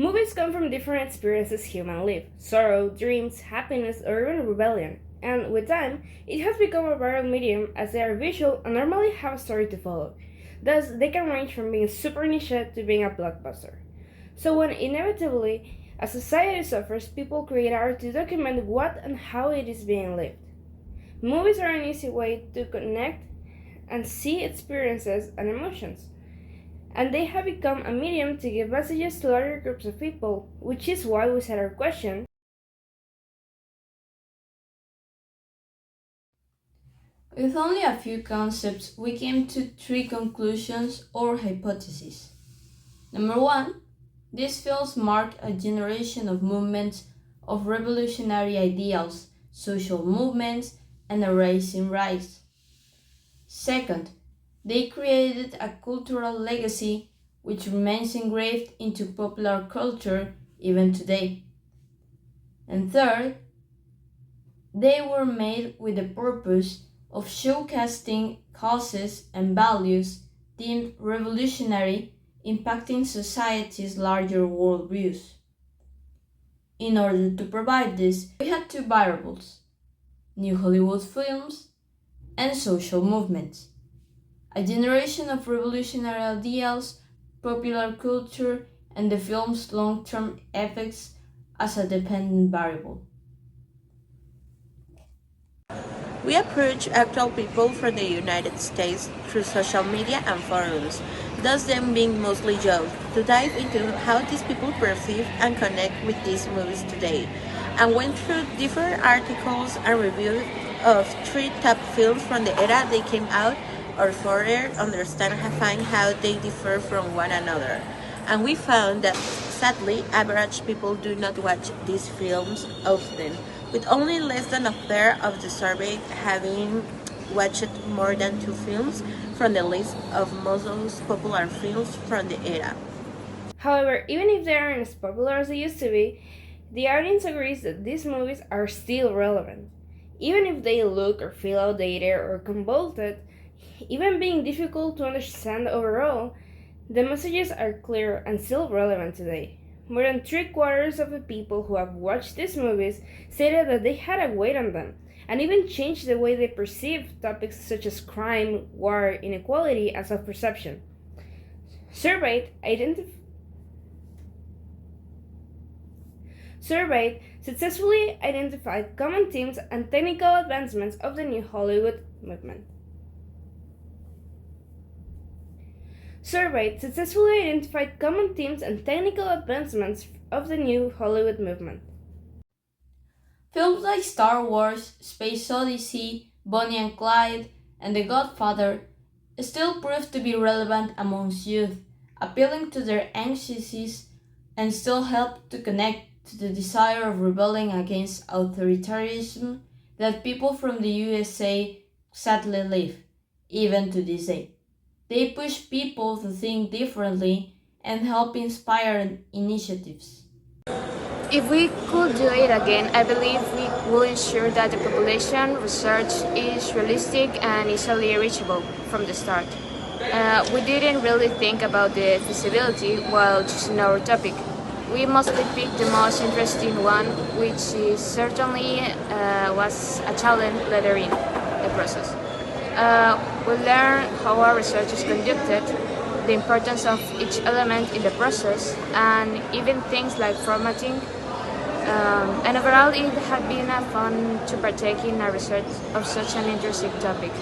Movies come from different experiences humans live sorrow, dreams, happiness, or even rebellion. And with time, it has become a viral medium as they are visual and normally have a story to follow. Thus, they can range from being super niche to being a blockbuster. So, when inevitably a society suffers, people create art to document what and how it is being lived. Movies are an easy way to connect and see experiences and emotions. And they have become a medium to give messages to larger groups of people, which is why we set our question. With only a few concepts, we came to three conclusions or hypotheses. Number one, these films mark a generation of movements of revolutionary ideals, social movements, and a rising rise. Second, they created a cultural legacy which remains engraved into popular culture even today. And third, they were made with the purpose of showcasing causes and values deemed revolutionary, impacting society's larger worldviews. In order to provide this, we had two variables: new Hollywood films and social movements. A generation of revolutionary ideals, popular culture, and the film's long-term effects as a dependent variable. We approach actual people from the United States through social media and forums, thus them being mostly jokes, to dive into how these people perceive and connect with these movies today, and went through different articles and reviews of three top films from the era they came out or further understand and find how they differ from one another. And we found that sadly, average people do not watch these films often, with only less than a third of the survey having watched more than two films from the list of most popular films from the era. However, even if they aren't as popular as they used to be, the audience agrees that these movies are still relevant. Even if they look or feel outdated or convoluted, even being difficult to understand overall, the messages are clear and still relevant today. More than three-quarters of the people who have watched these movies stated that they had a weight on them, and even changed the way they perceive topics such as crime, war, inequality, and self-perception. Surveyed, successfully identified common themes and technical advancements of the New Hollywood movement. Surveyed successfully identified common themes and technical advancements of the New Hollywood movement. Films like Star Wars, Space Odyssey, Bonnie and Clyde, and The Godfather still prove to be relevant amongst youth, appealing to their anxieties and still help to connect to the desire of rebelling against authoritarianism that people from the USA sadly live, even to this day. They push people to think differently and help inspire initiatives. If we could do it again, I believe we will ensure that the population research is realistic and easily reachable from the start. We didn't really think about the feasibility while choosing our topic. We mostly picked the most interesting one, which is certainly was a challenge later in the process. We learn how our research is conducted, the importance of each element in the process, and even things like formatting. And overall, it had been fun to partake in a research of such an interesting topic.